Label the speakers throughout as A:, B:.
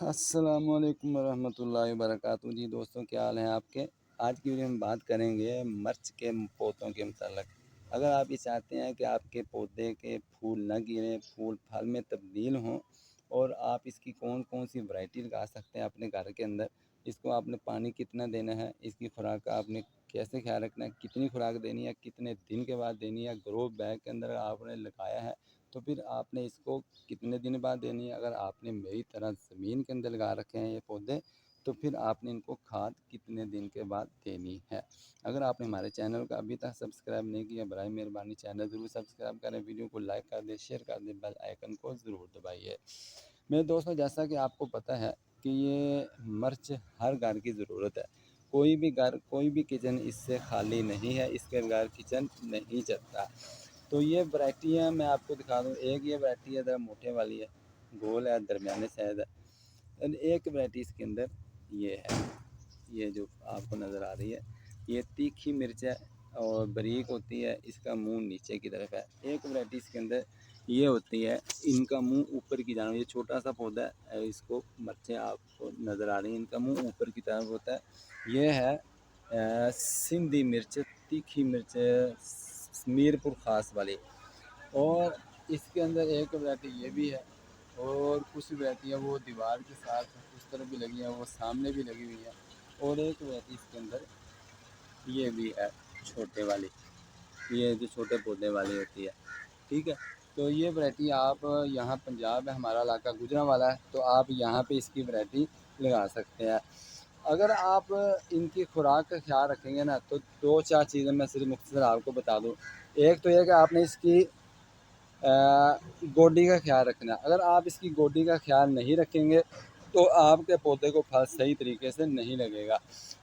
A: السلام علیکم ورحمۃ اللہ وبرکاتہ جی دوستوں، کیا حال ہیں آپ کے؟ آج کی ویڈیو میں بات کریں گے مرچ کے پودوں کے متعلق۔ اگر آپ یہ چاہتے ہیں کہ آپ کے پودے کے پھول نہ گریں، پھول پھل میں تبدیل ہوں، اور آپ اس کی کون کون سی ورائٹی لگا سکتے ہیں اپنے گھر کے اندر، اس کو آپ نے پانی کتنا دینا ہے، اس کی خوراک کا آپ نے کیسے خیال رکھنا ہے، کتنی خوراک دینی ہے، کتنے دن کے بعد دینی ہے، گرو بیگ کے اندر آپ نے لگایا ہے تو پھر آپ نے اس کو کتنے دن بعد دینی ہے۔ اگر آپ نے میری طرح زمین کے اندر لگا رکھے ہیں یہ پودے، تو پھر آپ نے ان کو کھاد کتنے دن کے بعد دینی ہے۔ اگر آپ نے ہمارے چینل کو ابھی تک سبسکرائب نہیں کیا، برائے مہربانی چینل ضرور سبسکرائب کریں، ویڈیو کو لائک کر دیں، شیئر کر دیں، بیل آئیکن کو ضرور دبائیے۔ میرے دوستوں، جیسا کہ آپ کو پتہ ہے کہ یہ مرچ ہر گھر کی ضرورت ہے۔ کوئی بھی گھر، کوئی بھی کچن اس سے خالی نہیں ہے، اس کے بغیر کچن نہیں چلتا۔ تو یہ ورائٹی ہے، میں آپ کو دکھا دوں۔ ایک یہ ورائٹی ہے ذرا موٹے والی ہے، گول ہے، درمیانے سائز ہے۔ ایک ورائٹی اس کے اندر یہ ہے، یہ جو آپ کو نظر آ رہی ہے، یہ تیکھی مرچ ہے اور باریک ہوتی ہے، اس کا منہ نیچے کی طرف ہے۔ ایک ورائٹی اس کے اندر یہ ہوتی ہے، ان کا منہ اوپر کی جانب، یہ چھوٹا سا پودا ہے، اس کو مرچیں آپ کو نظر آ رہی ہیں، ان کا منہ اوپر کی طرف ہوتا ہے۔ یہ ہے سندھی مرچ، تیکھی مرچ، میر پور خاص والی۔ اور اس کے اندر ایک ورائٹی یہ بھی ہے، اور کچھ ورائٹیاں وہ دیوار کے ساتھ اس طرف بھی لگی ہیں، وہ سامنے بھی لگی ہوئی ہیں۔ اور ایک ورائٹی اس کے اندر یہ بھی ہے، چھوٹے والی، یہ جو چھوٹے پودے والی ہوتی ہے، ٹھیک ہے۔ تو یہ ورائٹی آپ یہاں پنجاب ہے، ہمارا علاقہ گجرا والا ہے، تو آپ یہاں پہ اس کی ورائٹی لگا سکتے ہیں۔ اگر آپ ان کی خوراک کا خیال رکھیں گے نا، تو دو چار چیزیں میں صرف مختصر آپ کو بتا دوں۔ ایک تو یہ کہ آپ نے اس کی گوڈی کا خیال رکھنا ہے۔ اگر آپ اس کی گوڈی کا خیال نہیں رکھیں گے تو آپ کے پودے کو پھل صحیح طریقے سے نہیں لگے گا۔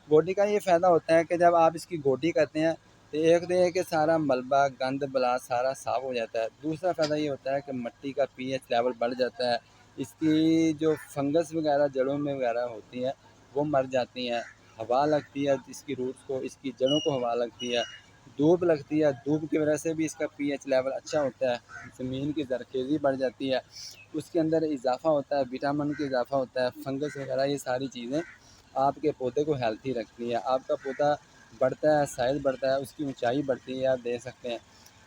A: گوڈی کا یہ فائدہ ہوتا ہے کہ جب آپ اس کی گوڈی کرتے ہیں تو ایک تو یہ کہ سارا ملبہ، گند بلا سارا صاف ہو جاتا ہے۔ دوسرا فائدہ یہ ہوتا ہے کہ مٹی کا پی ایچ لیول بڑھ جاتا ہے، اس کی جو فنگس وغیرہ جڑوں میں وغیرہ ہوتی ہیں وہ مر جاتی ہیں، ہوا لگتی ہے اس کی روٹس کو، اس کی جڑوں کو ہوا لگتی ہے، دھوپ لگتی ہے، دھوپ کی وجہ سے بھی اس کا پی ایچ لیول اچھا ہوتا ہے، زمین کی زرخیزی بڑھ جاتی ہے، اس کے اندر اضافہ ہوتا ہے، وٹامن کا اضافہ ہوتا ہے، فنگس وغیرہ، یہ ساری چیزیں آپ کے پودے کو ہیلتھی رکھتی ہیں۔ آپ کا پودا بڑھتا ہے، سائز بڑھتا ہے، اس کی اونچائی بڑھتی ہے، آپ دیکھ سکتے ہیں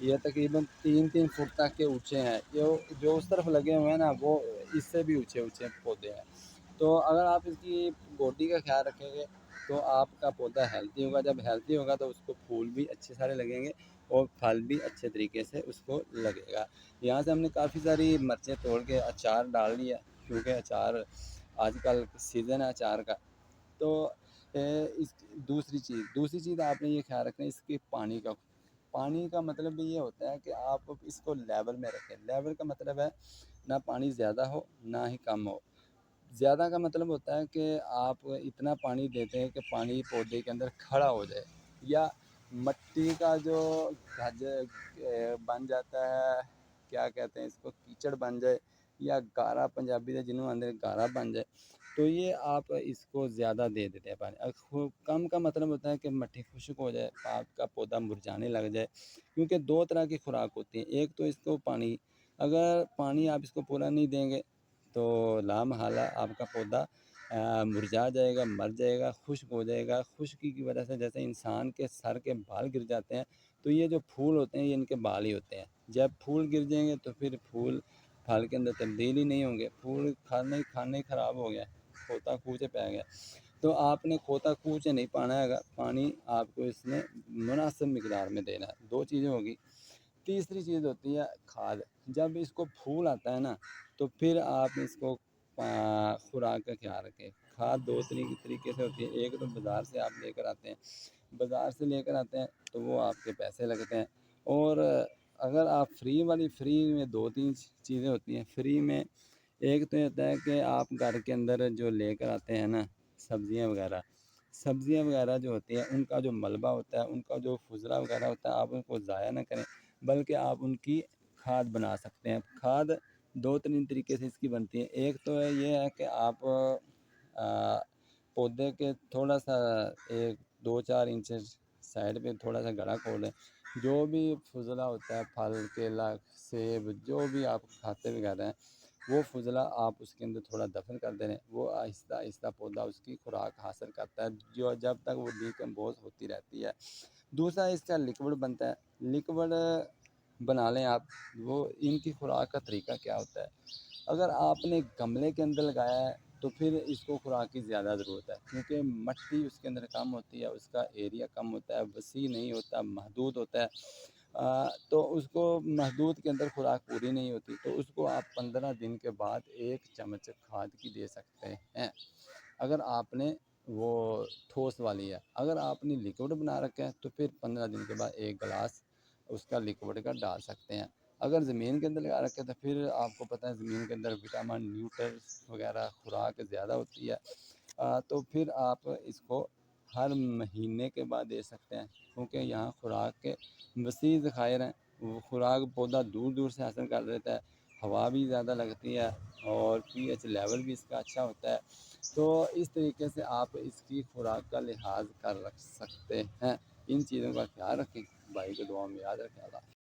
A: یہ تقریباً 3 فٹ تک کے اونچے ہیں۔ جو اس طرف لگے ہوئے ہیں نا، وہ اس سے بھی اونچے اونچے پودے ہیں۔ تو اگر آپ اس کی گوڈی کا خیال رکھیں گے تو آپ کا پودا ہیلتھی ہوگا۔ جب ہیلتھی ہوگا تو اس کو پھول بھی اچھے سارے لگیں گے اور پھل بھی اچھے طریقے سے اس کو لگے گا۔ یہاں سے ہم نے کافی ساری مرچیں توڑ کے اچار ڈال لیا، کیونکہ اچار آج کل سیزن ہے اچار کا۔ تو اس دوسری چیز آپ نے یہ خیال رکھنا ہے اس کے پانی کا مطلب بھی یہ ہوتا ہے کہ آپ اس کو لیول میں رکھیں۔ لیول کا مطلب ہے نہ پانی زیادہ ہو نہ ہی کم ہو۔ زیادہ کا مطلب ہوتا ہے کہ آپ اتنا پانی دیتے ہیں کہ پانی پودے کے اندر کھڑا ہو جائے، یا مٹی کا جو گھج بن جاتا ہے، کیا کہتے ہیں اس کو، کیچڑ بن جائے، یا گارا پنجابی سے جنہوں اندر گارا بن جائے، تو یہ آپ اس کو زیادہ دے دیتے ہیں پانی۔ کم کا مطلب ہوتا ہے کہ مٹی خشک ہو جائے، آپ کا پودا مرجھانے لگ جائے، کیونکہ دو طرح کی خوراک ہوتی ہے۔ ایک تو اس کو پانی، اگر پانی آپ اس کو پورا نہیں دیں گے تو لا محالہ آپ کا پودا مرجھا جائے گا، مر جائے گا، خشک ہو جائے گا۔ خشکی کی وجہ سے جیسے انسان کے سر کے بال گر جاتے ہیں، تو یہ جو پھول ہوتے ہیں یہ ان کے بال ہی ہوتے ہیں۔ جب پھول گر جائیں گے تو پھر پھول پھل کے اندر تبدیل ہی نہیں ہوں گے، پھول کھانے خراب ہو گیا، کھوتا کوچے پہ گیا۔ تو آپ نے کھوتا کوچے نہیں پانا ہے، پانی آپ کو اس میں مناسب مقدار میں دینا ہے۔ دو چیزیں ہوگی۔ تیسری چیز ہوتی ہے کھاد۔ جب اس کو پھول آتا ہے نا، تو پھر آپ اس کو خوراک کا خیال رکھیں۔ کھاد دو طریقے سے ہوتی ہے۔ ایک تو بازار سے آپ لے کر آتے ہیں، بازار سے لے کر آتے ہیں تو وہ آپ کے پیسے لگتے ہیں۔ اور اگر آپ فری میں دو تین چیزیں ہوتی ہیں فری میں۔ ایک تو یہ ہوتا ہے کہ آپ گھر کے اندر جو لے کر آتے ہیں نا سبزیاں وغیرہ جو ہوتی ہیں، ان کا جو ملبہ ہوتا ہے، ان کا جو فضلہ وغیرہ ہوتا ہے، آپ ان کو ضائع نہ کریں، بلکہ آپ ان کی کھاد بنا سکتے ہیں۔ کھاد دو تین طریقے سے اس کی بنتی ہے۔ ایک تو یہ ہے کہ آپ پودے کے تھوڑا سا 1-2-4 انچ سائڈ پہ تھوڑا سا گڑھا کھولیں، جو بھی فضلہ ہوتا ہے، پھل، کیلا، سیب، جو بھی آپ کھاتے وغیرہ ہیں، وہ فضلہ آپ اس کے اندر تھوڑا دفن کر دیں، وہ آہستہ آہستہ پودا اس کی خوراک حاصل کرتا ہے جو جب تک وہ ڈیکمپوز ہوتی رہتی ہے۔ دوسرا اس کا لکوڈ بنتا ہے، لکوڈ بنا لیں آپ۔ وہ ان کی خوراک کا طریقہ کیا ہوتا ہے، اگر آپ نے گملے کے اندر لگایا ہے تو پھر اس کو خوراک کی زیادہ ضرورت ہے، کیونکہ مٹی اس کے اندر کم ہوتی ہے، اس کا ایریا کم ہوتا ہے، وسیع نہیں ہوتا، محدود ہوتا ہے، تو اس کو محدود کے اندر خوراک پوری نہیں ہوتی، تو اس کو آپ 15 دن کے بعد 1 چمچ کھاد کی دے سکتے ہیں، اگر آپ نے وہ ٹھوس والی ہے۔ اگر آپ نے لکوڈ بنا رکھا ہے تو پھر 15 دن کے بعد 1 گلاس اس کا لکوڈ کا ڈال سکتے ہیں۔ اگر زمین کے اندر لگا رکھے تو پھر آپ کو پتہ ہے زمین کے اندر وٹامن نیوٹرس وغیرہ خوراک زیادہ ہوتی ہے، تو پھر آپ اس کو ہر مہینے کے بعد دے سکتے ہیں، کیونکہ یہاں خوراک کے وسیع ذخائر ہیں، وہ خوراک پودا دور دور سے حاصل کر لیتا ہے، ہوا بھی زیادہ لگتی ہے اور پی ایچ لیول بھی اس کا اچھا ہوتا ہے، تو اس طریقے سے آپ اس کی خوراک کا لحاظ کر رکھ سکتے ہیں۔ ان چیزوں کا خیال رکھیں، بھائی کو دعاؤں میں یاد رکھیں۔ اللہ